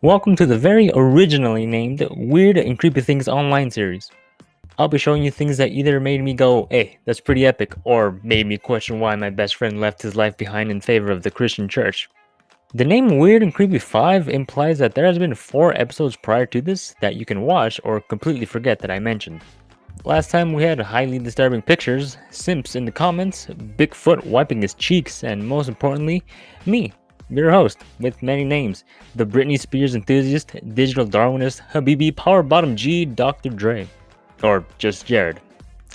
Welcome to the very originally named Weird and Creepy Things Online series. I'll be showing you things that either made me go, hey, that's pretty epic, or made me question why my best friend left his life behind in favor of the Christian church. The name Weird and Creepy 5 implies that there has been 4 episodes prior to this that you can watch or completely forget that I mentioned. Last time we had highly disturbing pictures, simps in the comments, Bigfoot wiping his cheeks, and most importantly, me, your host, with many names, the Britney Spears enthusiast, digital Darwinist, Habibi Power Bottom G, Dr. Dre. Or just Jared.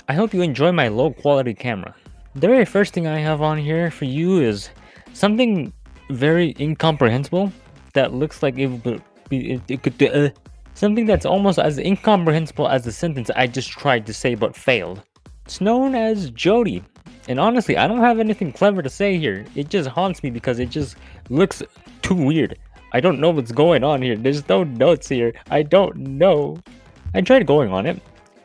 I hope you enjoy my low quality camera. The very first thing I have on here for you is something very incomprehensible that looks like it could something that's almost as incomprehensible as the sentence I just tried to say but failed. It's known as JODI. And honestly, I don't have anything clever to say here. It just haunts me because it just looks too weird. I don't know what's going on here. There's no notes here. I don't know. I tried going on it.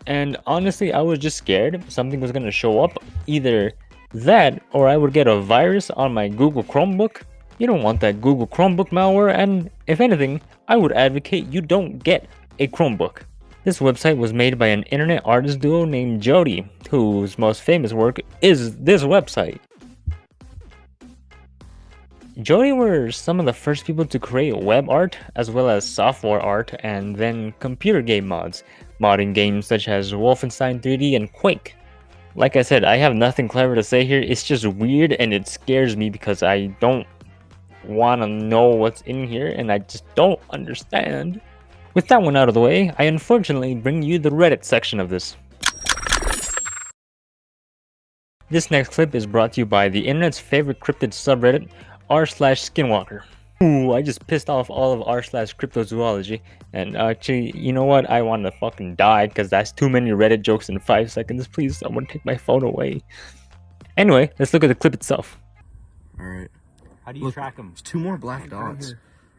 And honestly, I was just scared something was going to show up. Either that or I would get a virus on my Google Chromebook. You don't want that Google Chromebook malware, and if anything, I would advocate you don't get a Chromebook. This website was made by an internet artist duo named JODI, whose most famous work is this website. JODI were some of the first people to create web art, as well as software art, and then computer game mods, modding games such as Wolfenstein 3D and Quake. Like I said, I have nothing clever to say here. It's just weird and it scares me because I don't want to know what's in here and I just don't understand. With that one out of the way, I unfortunately bring you the Reddit section of this. This next clip is brought to you by the internet's favorite cryptid subreddit, r/Skinwalker. Ooh, I just pissed off all of r/cryptozoology, and actually, you know what? I want to fucking die because that's too many Reddit jokes in 5 seconds. Please, someone take my phone away. Anyway, let's look at the clip itself. Alright. How do you track them? There's 2 more black dots.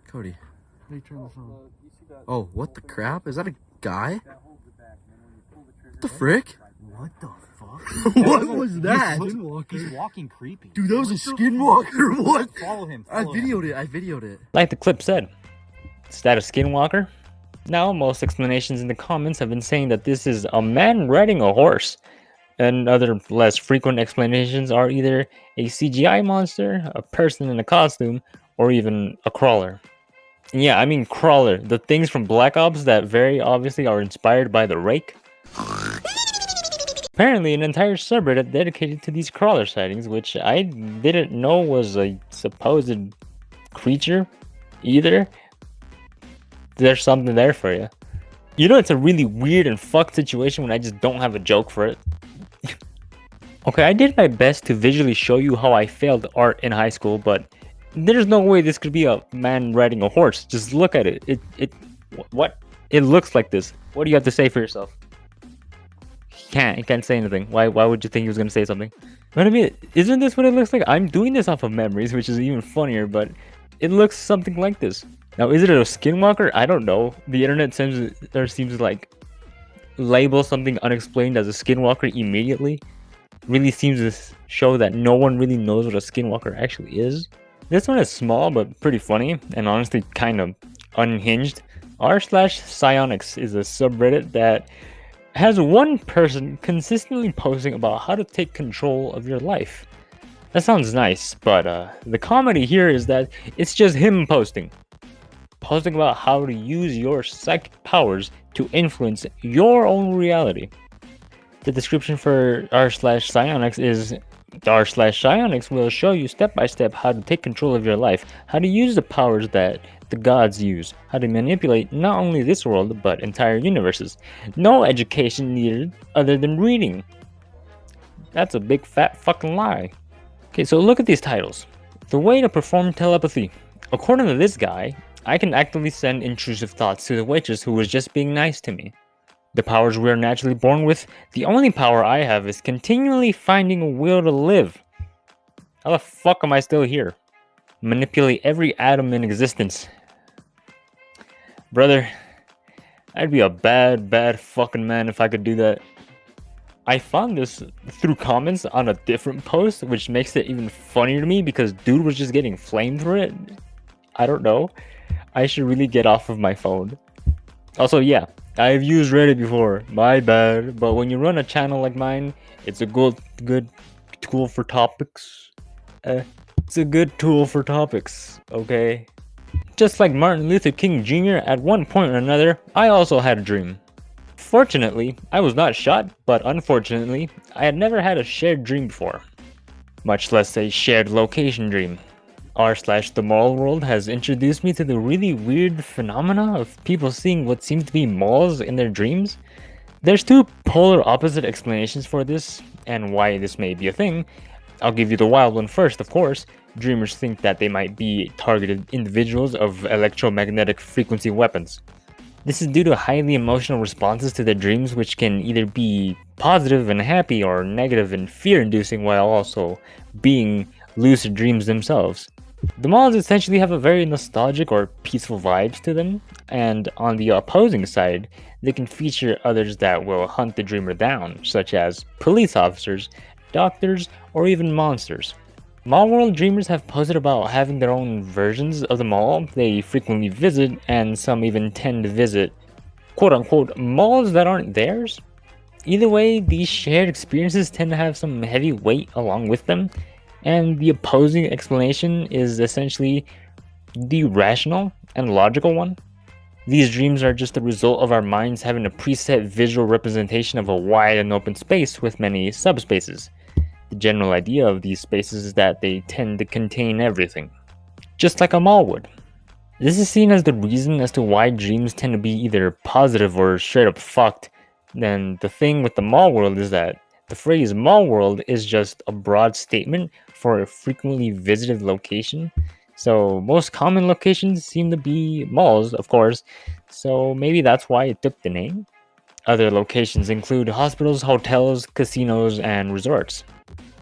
Cody. How do you turn this on? Oh, what the crap? Is that a guy? What the frick? What the fuck? What was that? He's walking creepy. Dude, that was a skinwalker. What? Follow him. I videoed it. Like the clip said, is that a skinwalker? Now, most explanations in the comments have been saying that this is a man riding a horse, and other less frequent explanations are either a CGI monster, a person in a costume, or even a crawler. And yeah, I mean crawler, the things from Black Ops that very obviously are inspired by the Rake. Apparently, an entire subreddit dedicated to these crawler sightings, which I didn't know was a supposed creature either. There's something there for you. You know, it's a really weird and fucked situation when I just don't have a joke for it. Okay, I did my best to visually show you how I failed art in high school, but there's no way this could be a man riding a horse. Just look at it. What? It looks like this. What do you have to say for yourself? You can't say anything. Why would you think he was gonna say something? But I mean, isn't this what it looks like? I'm doing this off of memories, which is even funnier, but it looks something like this. Now, is it a skinwalker? I don't know. The internet seems to like label something unexplained as a skinwalker immediately. Really seems to show that no one really knows what a skinwalker actually is. This one is small but pretty funny and honestly kind of unhinged. r/Psyonics is a subreddit that has one person consistently posting about how to take control of your life. That sounds nice, but the comedy here is that it's just him posting about how to use your psychic powers to influence your own reality. The description for r/Psyonics is r/Psyonics will show you step by step how to take control of your life, how to use the powers that the gods use, how to manipulate not only this world but entire universes. No education needed other than reading. That's a big fat fucking lie. Okay, so look at these titles. The way to perform telepathy. According to this guy, I can actively send intrusive thoughts to the waitress who was just being nice to me. The powers we are naturally born with. The only power I have is continually finding a will to live. How the fuck am I still here? Manipulate every atom in existence. Brother, I'd be a bad fucking man if I could do that. I found this through comments on a different post, which makes it even funnier to me because dude was just getting flamed for it. I don't know. I should really get off of my phone. Also, yeah, I've used Reddit before, my bad, but when you run a channel like mine, it's a good tool for topics. It's a good tool for topics, okay? Just like Martin Luther King Jr., at one point or another, I also had a dream. Fortunately, I was not shot, but unfortunately, I had never had a shared dream before. Much less a shared location dream. r/TheMallWorld has introduced me to the really weird phenomena of people seeing what seems to be malls in their dreams. There's two polar opposite explanations for this, and why this may be a thing. I'll give you the wild one first, of course. Dreamers think that they might be targeted individuals of electromagnetic frequency weapons. This is due to highly emotional responses to their dreams, which can either be positive and happy or negative and fear-inducing while also being lucid dreams themselves. The malls essentially have a very nostalgic or peaceful vibes to them, and on the opposing side, they can feature others that will hunt the dreamer down, such as police officers, doctors, or even monsters. Mall world dreamers have posted about having their own versions of the mall they frequently visit, and some even tend to visit quote-unquote malls that aren't theirs. Either way, these shared experiences tend to have some heavy weight along with them, and the opposing explanation is essentially the rational and logical one. These dreams are just the result of our minds having a preset visual representation of a wide and open space with many subspaces. The general idea of these spaces is that they tend to contain everything, just like a mall would. This is seen as the reason as to why dreams tend to be either positive or straight up fucked. Then the thing with the mall world is that the phrase mall world is just a broad statement for a frequently visited location. So most common locations seem to be malls, of course, so maybe that's why it took the name. Other locations include hospitals, hotels, casinos, and resorts.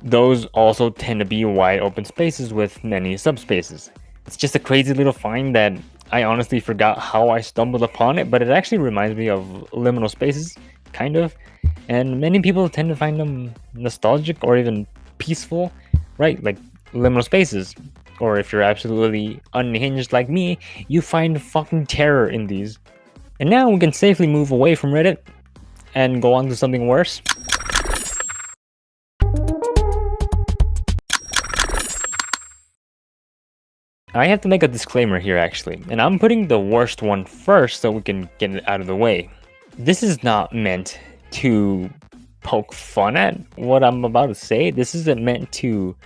Those also tend to be wide open spaces with many subspaces. It's just a crazy little find that I honestly forgot how I stumbled upon it, but it actually reminds me of liminal spaces, kind of. And many people tend to find them nostalgic or even peaceful, right? Like liminal spaces. Or if you're absolutely unhinged like me, you find fucking terror in these. And now we can safely move away from Reddit and go on to something worse. I have to make a disclaimer here actually, and I'm putting the worst one first so we can get it out of the way. This is not meant to poke fun at what I'm about to say. This isn't meant to,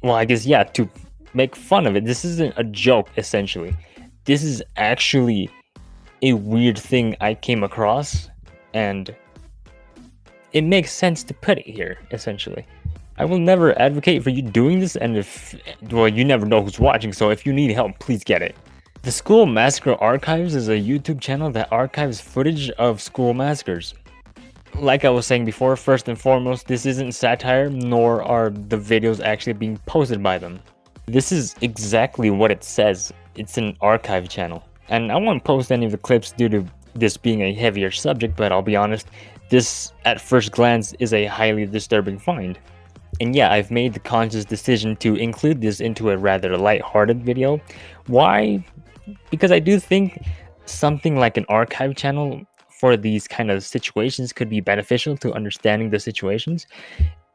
well, I guess, yeah, to make fun of it. This isn't a joke, essentially. This is actually a weird thing I came across, and it makes sense to put it here, essentially. I will never advocate for you doing this, and well, you never know who's watching, so if you need help, please get it. The School Massacre Archives is a YouTube channel that archives footage of school massacres. Like I was saying before, first and foremost, this isn't satire, nor are the videos actually being posted by them. This is exactly what it says. It's an archive channel. And I won't post any of the clips due to this being a heavier subject, but I'll be honest, this, at first glance, is a highly disturbing find. And yeah, I've made the conscious decision to include this into a rather light-hearted video. Why? Because I do think something like an archive channel for these kind of situations could be beneficial to understanding the situations.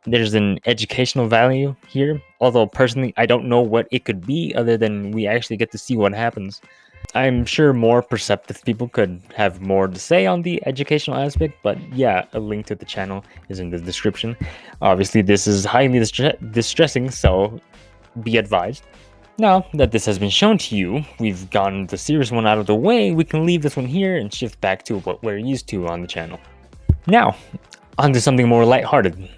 There's an educational value here, although personally I don't know what it could be other than we actually get to see what happens. I'm sure more perceptive people could have more to say on the educational aspect, but yeah, a link to the channel is in the description. Obviously this is highly distressing, so be advised. Now that this has been shown to you, we've gotten the serious one out of the way, we can leave this one here and shift back to what we're used to on the channel. Now, on to something more lighthearted.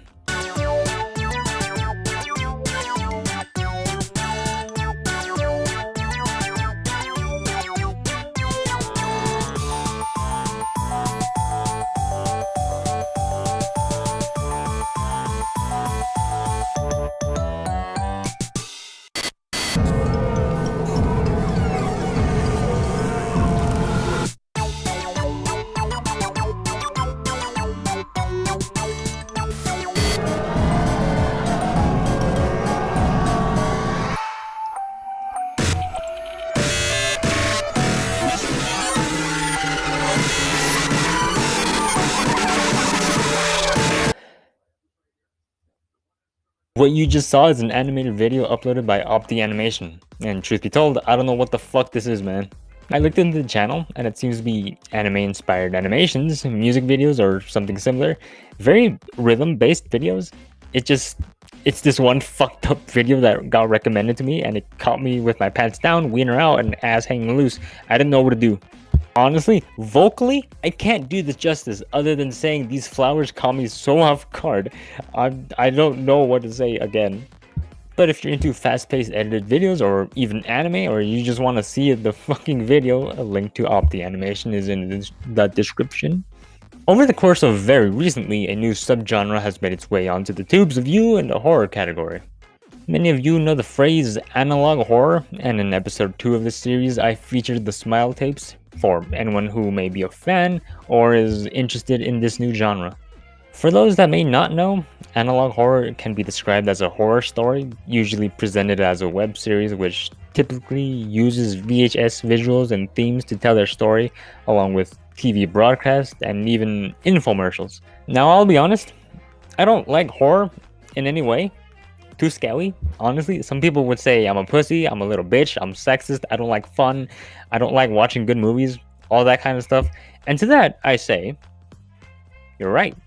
What you just saw is an animated video uploaded by Opti Animation, and truth be told, I don't know what the fuck this is, man. I looked into the channel, and it seems to be anime-inspired animations, music videos, or something similar. Very rhythm-based videos. It's this one fucked up video that got recommended to me, and it caught me with my pants down, wiener out, and ass hanging loose. I didn't know what to do. Honestly, vocally, I can't do this justice other than saying these flowers caught me so off guard. I don't know what to say again. But if you're into fast-paced edited videos or even anime, or you just want to see the fucking video, a link to Opti Animation is in the description. Over the course of very recently, a new subgenre has made its way onto the tubes of you in the horror category. Many of you know the phrase analog horror, and in episode 2 of this series I featured the smile tapes for anyone who may be a fan or is interested in this new genre. For those that may not know, analog horror can be described as a horror story, usually presented as a web series which typically uses VHS visuals and themes to tell their story, along with TV broadcasts and even infomercials. Now I'll be honest, I don't like horror in any way. Too scary, honestly. Some people would say I'm a pussy, I'm a little bitch, I'm sexist, I don't like fun, I don't like watching good movies, all that kind of stuff. And to that, I say, you're right.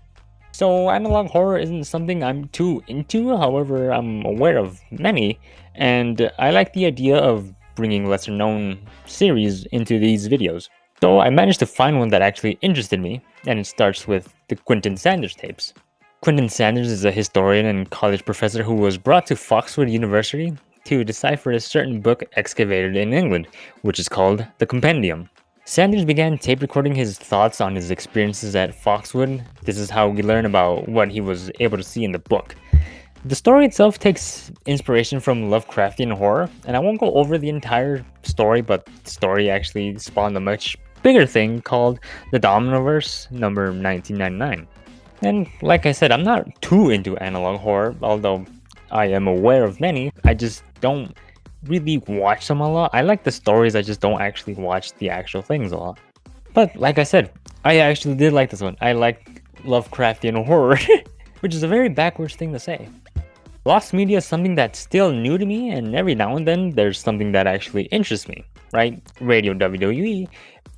So analog horror isn't something I'm too into, however, I'm aware of many, and I like the idea of bringing lesser known series into these videos. So I managed to find one that actually interested me, and it starts with the Quentin Sanders tapes. Quentin Sanders is a historian and college professor who was brought to Foxwood University to decipher a certain book excavated in England, which is called the Compendium. Sanders began tape recording his thoughts on his experiences at Foxwood. This is how we learn about what he was able to see in the book. The story itself takes inspiration from Lovecraftian horror, and I won't go over the entire story, but the story actually spawned a much bigger thing called the Dominoverse number 1999. And like I said, I'm not too into analog horror, although I am aware of many. I just don't really watch them a lot. I like the stories, I just don't actually watch the actual things a lot. But like I said, I actually did like this one. I like Lovecraftian horror, which is a very backwards thing to say. Lost media is something that's still new to me, and every now and then there's something that actually interests me, right? Radio WWE,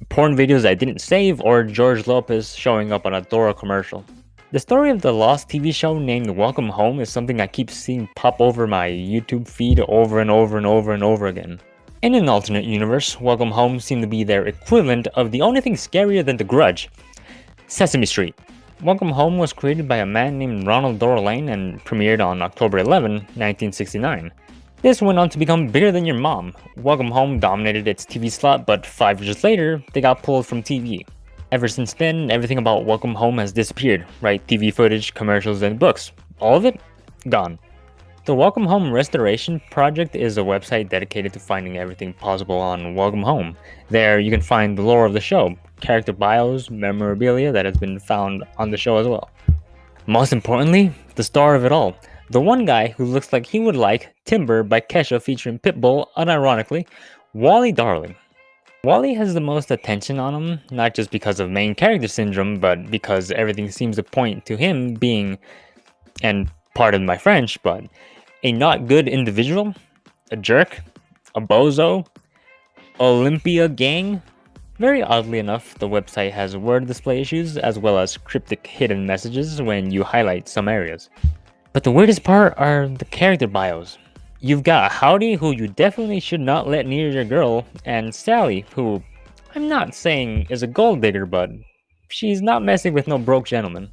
porn videos I didn't save, or George Lopez showing up on a Dora commercial. The story of the lost TV show named Welcome Home is something I keep seeing pop over my YouTube feed over and over and over and over again. In an alternate universe, Welcome Home seemed to be their equivalent of the only thing scarier than The Grudge, Sesame Street. Welcome Home was created by a man named Ronald Dorlane and premiered on October 11, 1969. This went on to become Bigger Than Your Mom. Welcome Home dominated its TV slot, but 5 years later, they got pulled from TV. Ever since then, everything about Welcome Home has disappeared, right? TV footage, commercials, and books. All of it? Gone. The Welcome Home Restoration Project is a website dedicated to finding everything possible on Welcome Home. There you can find the lore of the show, character bios, memorabilia that has been found on the show as well. Most importantly, the star of it all. The one guy who looks like he would like Timber by Kesha featuring Pitbull, unironically, Wally Darling. Wally has the most attention on him, not just because of main character syndrome, but because everything seems to point to him being, and pardon my French, but a not good individual, a jerk, a bozo, Olympia gang. Very oddly enough, the website has word display issues as well as cryptic hidden messages when you highlight some areas. But the weirdest part are the character bios. You've got Howdy, who you definitely should not let near your girl, and Sally, who I'm not saying is a gold digger, but she's not messing with no broke gentleman.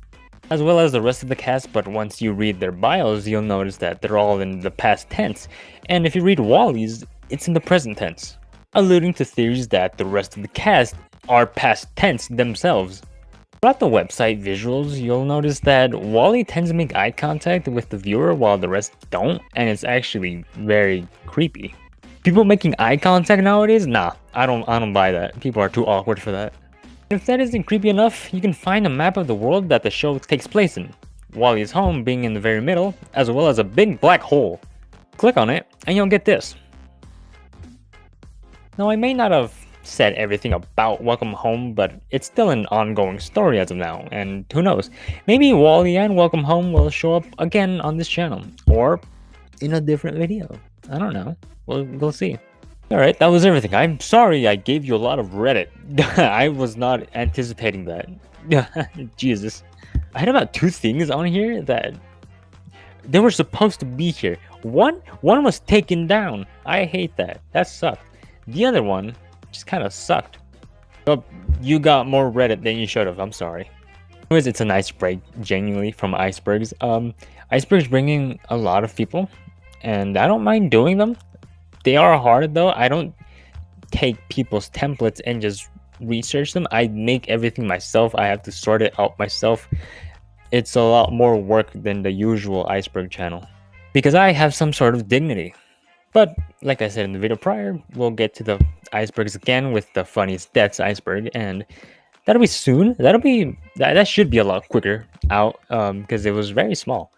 As well as the rest of the cast, but once you read their bios, you'll notice that they're all in the past tense, and if you read Wally's, it's in the present tense, alluding to theories that the rest of the cast are past tense themselves. Throughout the website visuals, you'll notice that Wally tends to make eye contact with the viewer while the rest don't, and it's actually very creepy. People making eye contact nowadays? Nah, I don't buy that. People are too awkward for that. If that isn't creepy enough, you can find a map of the world that the show takes place in, Wally's home being in the very middle, as well as a big black hole. Click on it, and you'll get this. Now, I may not have said everything about Welcome Home, but it's still an ongoing story as of now, and who knows, maybe Wally and Welcome Home will show up again on this channel, or in a different video. I don't know, we'll see. Alright, that was everything. I'm sorry I gave you a lot of Reddit. I was not anticipating that. Jesus. I had about 2 things on here that they were supposed to be here. One was taken down. I hate that. That sucked. The other one just kind of sucked. But you got more Reddit than you should have. I'm sorry. Anyways, it's a nice break, genuinely, from icebergs. Icebergs bringing a lot of people, and I don't mind doing them. They are hard though. I don't take people's templates and just research them. I make everything myself. I have to sort it out myself. It's a lot more work than the usual iceberg channel because I have some sort of dignity. But like I said in the video prior, we'll get to the icebergs again with the funniest deaths iceberg, and that'll be soon. That should be a lot quicker out because it was very small.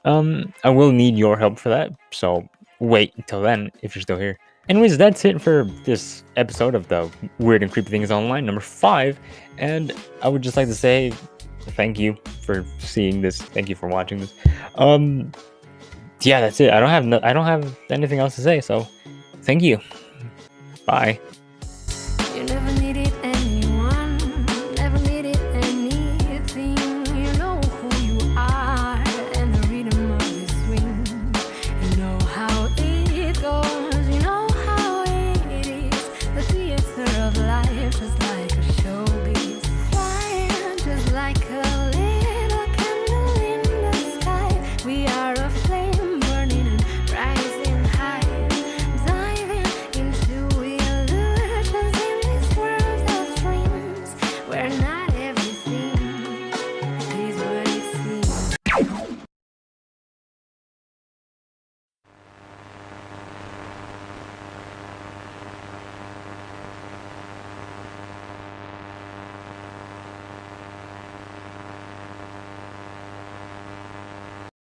I will need your help for that, so wait until then if you're still here. Anyways, that's it for this episode of the Weird and Creepy Things Online number 5, and I would just like to say thank you for seeing this. Thank you for watching this. Yeah, that's it. I don't have anything else to say, so thank you. Bye.